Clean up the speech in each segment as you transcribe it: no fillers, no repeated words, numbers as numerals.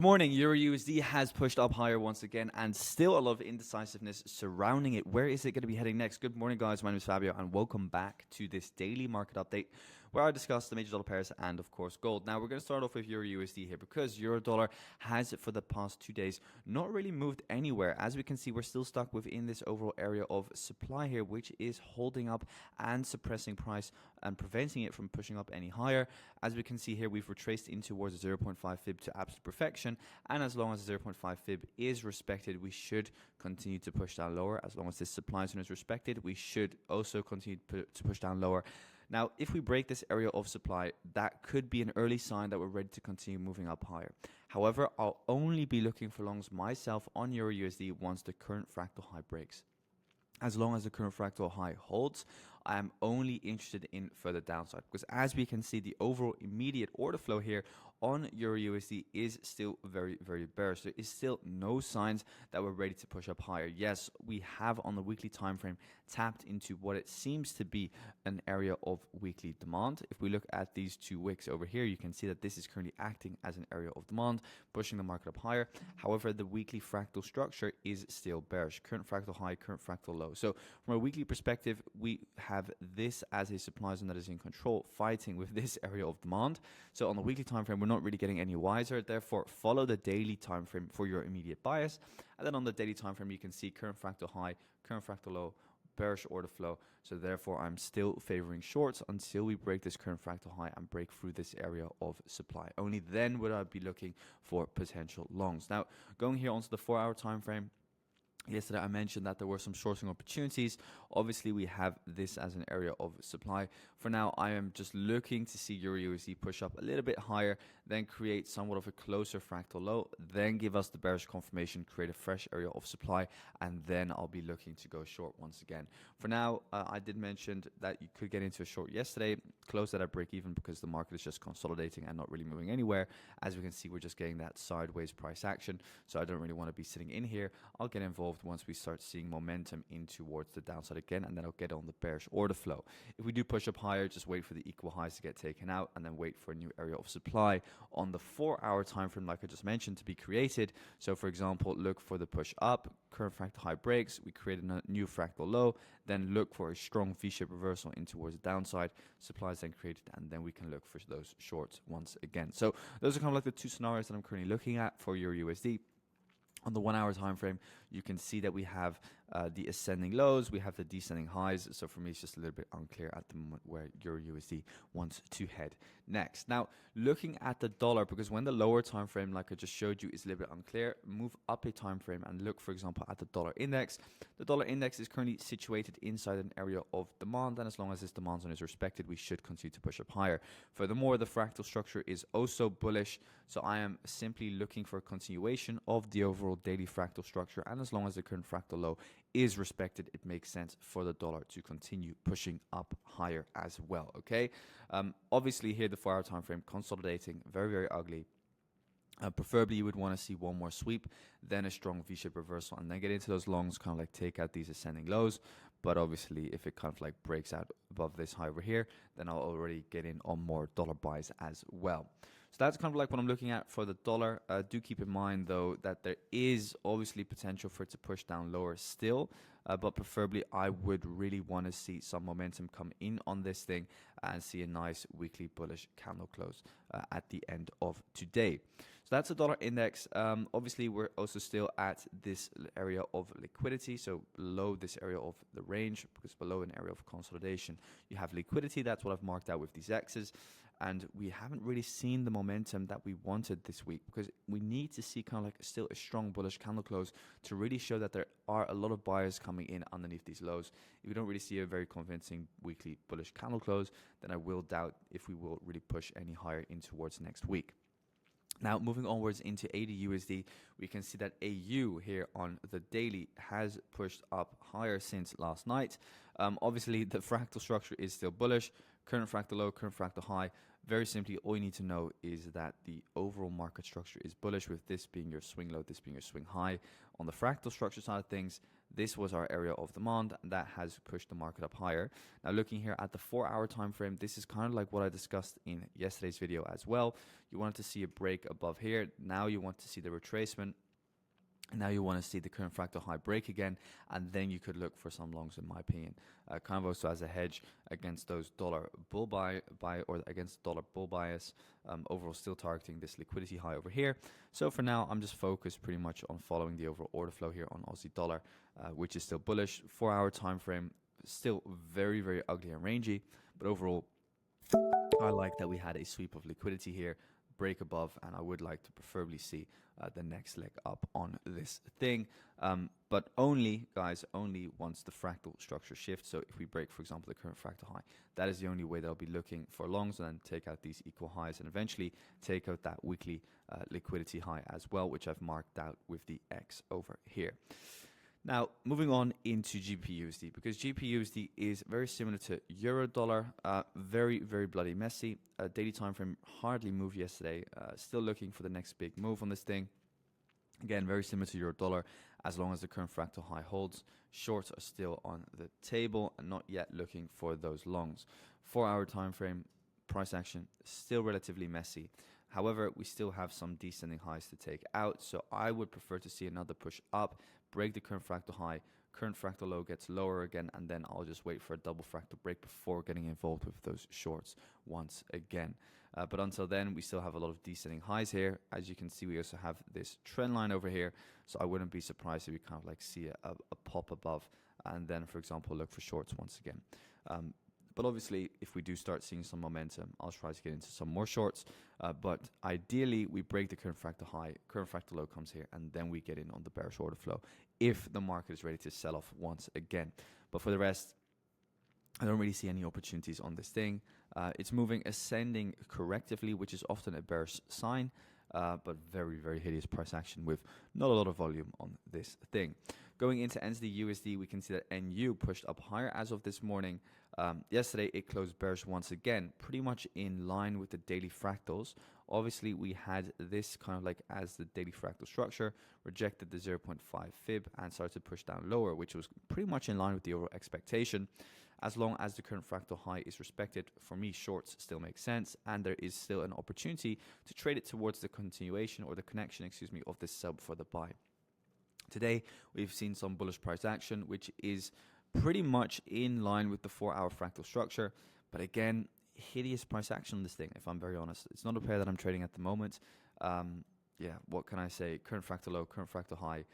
Morning, EURUSD has pushed up higher once again and still a lot of indecisiveness surrounding it. Where is it going to be heading next? Good morning, guys. My name is Fabio and welcome back to this daily market update where I discuss the major dollar pairs and, of course, gold. Now, we're going to start off with EURUSD here because Euro-dollar has, for the past 2 days, not really moved anywhere. As we can see, we're still stuck within this overall area of supply here, which is holding up and suppressing price and preventing it from pushing up any higher. As we can see here, we've retraced in towards 0.5 fib to absolute perfection. And as long as 0.5 fib is respected, we should continue to push down lower. As long as this supply zone is respected, we should also continue to push down lower. Now, if we break this area of supply, that could be an early sign that we're ready to continue moving up higher. However, I'll only be looking for longs myself on EURUSD once the current fractal high breaks. As long as the current fractal high holds, I am only interested in further downside because as we can see, the overall immediate order flow here on EURUSD is still very, very bearish. There is still no signs that we're ready to push up higher. Yes, we have on the weekly time frame tapped into what it seems to be an area of weekly demand. If we look at these 2 wicks over here, you can see that this is currently acting as an area of demand, pushing the market up higher. However, the weekly fractal structure is still bearish. Current fractal high, current fractal low. So from a weekly perspective, we have this as a supply zone that is in control, fighting with this area of demand. So on the weekly time frame, we're not really getting any wiser. Therefore, follow the daily time frame for your immediate bias. And then on the daily time frame, you can see current fractal high, current fractal low, bearish order flow. So therefore, I'm still favoring shorts until we break this current fractal high and break through this area of supply. Only then would I be looking for potential longs. Now, going here onto the 4-hour time frame. Yesterday, I mentioned that there were some shorting opportunities. Obviously, we have this as an area of supply. For now, I am just looking to see EURUSD push up a little bit higher, then create somewhat of a closer fractal low, then give us the bearish confirmation, create a fresh area of supply, and then I'll be looking to go short once again. For now, I did mention that you could get into a short yesterday, close at a break even because the market is just consolidating and not really moving anywhere. As we can see, we're just getting that sideways price action, so I don't really want to be sitting in here. I'll get involved once we start seeing momentum in towards the downside again, and then I'll get on the bearish order flow. If we do push up higher, just wait for the equal highs to get taken out and then wait for a new area of supply on the 4-hour time frame, like I just mentioned, to be created. So for example, look for the push up, current fractal high breaks, we create a new fractal low, then look for a strong V-shaped reversal in towards the downside, supply is then created, and then we can look for those shorts once again. So those are kind of like the 2 scenarios that I'm currently looking at for EURUSD. On the 1-hour time frame, you can see that we have the ascending lows, we have the descending highs. So for me, it's just a little bit unclear at the moment where EURUSD wants to head next. Now, looking at the dollar, because when the lower time frame, like I just showed you, is a little bit unclear, move up a time frame and look, for example, at the dollar index. The dollar index is currently situated inside an area of demand, and as long as this demand zone is respected, we should continue to push up higher. Furthermore, the fractal structure is also bullish, so I am simply looking for a continuation of the overall daily fractal structure, and as long as the current fractal low is respected, it makes sense for the dollar to continue pushing up higher as well. Okay, obviously here the 4-hour time frame consolidating, very, very ugly. Preferably you would want to see one more sweep, then a strong V-shaped reversal, and then get into those longs, kind of like take out these ascending lows. But obviously if it kind of like breaks out above this high over here, then I'll already get in on more dollar buys as well. So that's kind of like what I'm looking at for the dollar. Do keep in mind though that there is obviously potential for it to push down lower still, but preferably I would really want to see some momentum come in on this thing and see a nice weekly bullish candle close at the end of today. So that's the dollar index. Obviously we're also still at this area of liquidity, so below this area of the range, because below an area of consolidation you have liquidity. That's what I've marked out with these X's. And we haven't really seen the momentum that we wanted this week, because we need to see kind of like still a strong bullish candle close to really show that there are a lot of buyers coming in underneath these lows. If we don't really see a very convincing weekly bullish candle close, then I will doubt if we will really push any higher in towards next week. Now, moving onwards into AUDUSD, we can see that AU here on the daily has pushed up higher since last night. Obviously, the fractal structure is still bullish. Current fractal low, current fractal high, Very simply, all you need to know is that the overall market structure is bullish, with this being your swing low, this being your swing high. On the fractal structure side of things, this was our area of demand, and that has pushed the market up higher. Now, looking here at the 4-hour time frame, this is kind of like what I discussed in yesterday's video as well. You wanted to see a break above here. Now you want to see the retracement. Now you want to see the current fractal high break again, and then you could look for some longs, in my opinion. Kind of also as a hedge against those dollar bull buy or against dollar bull bias. Overall, still targeting this liquidity high over here. So for now, I'm just focused pretty much on following the overall order flow here on Aussie dollar, which is still bullish. 4-hour time frame, still very, very ugly and rangy, but overall, I like that we had a sweep of liquidity here, break above, and I would like to preferably see the next leg up on this thing, but only, guys, only once the fractal structure shifts. So if we break, for example, the current fractal high, that is the only way that I'll be looking for longs, and then take out these equal highs and eventually take out that weekly liquidity high as well, which I've marked out with the X over here. Now, moving on into GBPUSD, because GBPUSD is very similar to euro dollar, very, very bloody messy. Daily time frame hardly moved yesterday. Still looking for the next big move on this thing. Again, very similar to euro dollar, as long as the current fractal high holds. Shorts are still on the table and not yet looking for those longs. 4-hour time frame, price action still relatively messy. However, we still have some descending highs to take out, so I would prefer to see another push up, break the current fractal high, current fractal low gets lower again, and then I'll just wait for a double fractal break before getting involved with those shorts once again. But until then, we still have a lot of descending highs here. As you can see, we also have this trend line over here, so I wouldn't be surprised if we kind of like see a pop above, and then, for example, look for shorts once again. But obviously, if we do start seeing some momentum, I'll try to get into some more shorts. But ideally, we break the current fractal high, current fractal low comes here, and then we get in on the bearish order flow if the market is ready to sell off once again. But for the rest, I don't really see any opportunities on this thing. It's moving ascending correctively, which is often a bearish sign, but very, very hideous price action with not a lot of volume on this thing. Going into NZDUSD, we can see that NU pushed up higher as of this morning. Yesterday, it closed bearish once again, pretty much in line with the daily fractals. Obviously, we had this kind of like as the daily fractal structure, rejected the 0.5 fib and started to push down lower, which was pretty much in line with the overall expectation. As long as the current fractal high is respected, for me, shorts still make sense, and there is still an opportunity to trade it towards the continuation or the connection, excuse me, of this sell before the buy. Today, we've seen some bullish price action, which is pretty much in line with the 4-hour fractal structure. But again, hideous price action on this thing, if I'm very honest. It's not a pair that I'm trading at the moment. Yeah, what can I say? Current fractal low, current fractal high.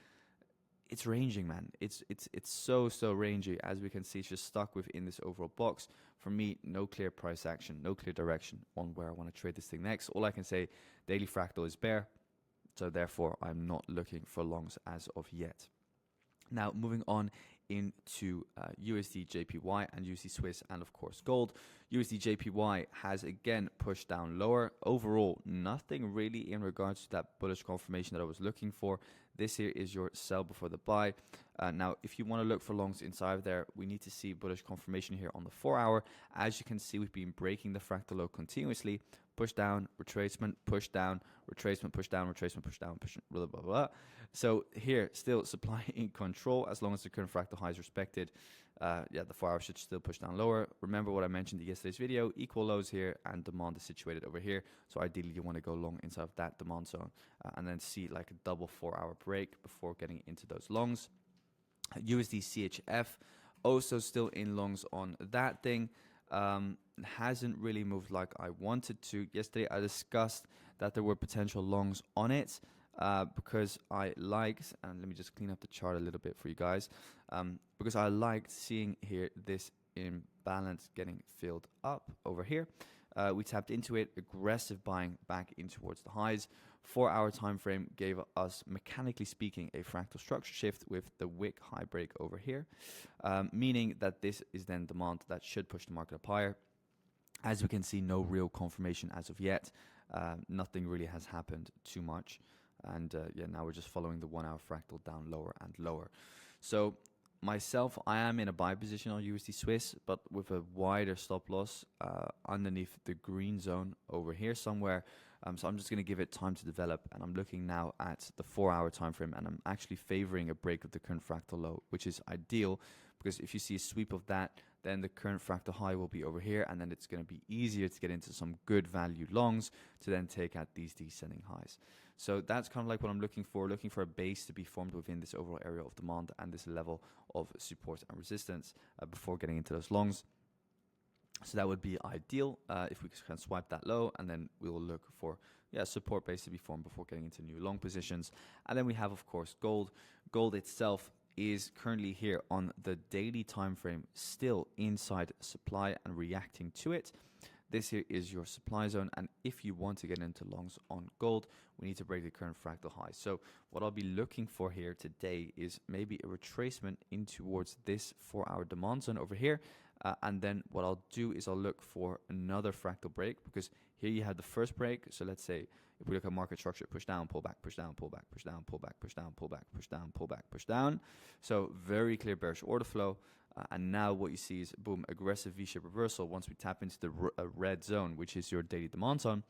It's ranging, man. It's so rangy. As we can see, it's just stuck within this overall box. For me, no clear price action, no clear direction on where I want to trade this thing next. All I can say, daily fractal is bear. So therefore, I'm not looking for longs as of yet. Now, moving on into USDJPY and USD Swiss and, of course, gold. USDJPY has again pushed down lower. Overall, nothing really in regards to that bullish confirmation that I was looking for. This here is your sell before the buy. Now, if you want to look for longs inside of there, we need to see bullish confirmation here on the 4-hour. As you can see, we've been breaking the fractal low continuously. Push down, retracement, push down, retracement, push down, retracement, push down, push, blah, blah, blah. So here, still supply in control as long as the current fractal high is respected. Yeah, the 4-hour should still push down lower. Remember what I mentioned in yesterday's video, equal lows here and demand is situated over here. So ideally, you want to go long inside of that demand zone and then see like a double 4-hour break before getting into those longs. USDCHF also still in longs on that thing. Hasn't really moved like I wanted to. Yesterday I discussed that there were potential longs on it because I liked, and let me just clean up the chart a little bit for you guys, because I liked seeing here this imbalance getting filled up over here. We tapped into it, aggressive buying back in towards the highs. 4-hour time frame gave us, mechanically speaking, a fractal structure shift with the wick high break over here, meaning that this is then demand that should push the market up higher. As we can see, no real confirmation as of yet. Nothing really has happened too much. And yeah, now we're just following the 1-hour fractal down lower and lower. So myself, I am in a buy position on USD Swiss, but with a wider stop loss underneath the green zone over here somewhere. So I'm just going to give it time to develop, and I'm looking now at the 4-hour time frame, and I'm actually favoring a break of the current fractal low, which is ideal, because if you see a sweep of that, then the current fractal high will be over here, and then it's going to be easier to get into some good value longs to then take out these descending highs. So that's kind of like what I'm looking for a base to be formed within this overall area of demand and this level of support and resistance before getting into those longs. So that would be ideal if we can swipe that low, and then we will look for support base to be formed before getting into new long positions. And then we have, of course, gold. Gold itself is currently here on the daily time frame, still inside supply and reacting to it. This here is your supply zone, and if you want to get into longs on gold, we need to break the current fractal high. So what I'll be looking for here today is maybe a retracement in towards this 4-hour demand zone over here. And then what I'll do is I'll look for another fractal break, because here you have the first break. So let's say if we look at market structure, push down, pull back, push down, pull back, push down, pull back, push down, pull back, push down, pull back, push down. So very clear bearish order flow. And now what you see is, boom, aggressive V-shape reversal once we tap into the red zone, which is your daily demand zone.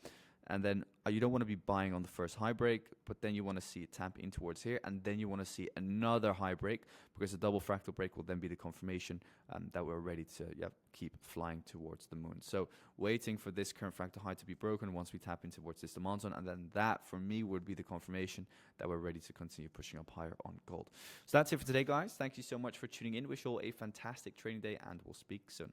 And then you don't want to be buying on the first high break, but then you want to see it tap in towards here, and then you want to see another high break, because the double fractal break will then be the confirmation that we're ready to keep flying towards the moon. So waiting for this current fractal high to be broken once we tap in towards this demand zone, and then that for me would be the confirmation that we're ready to continue pushing up higher on gold. So that's it for today, guys. Thank you so much for tuning in. Wish you all a fantastic trading day, and we'll speak soon.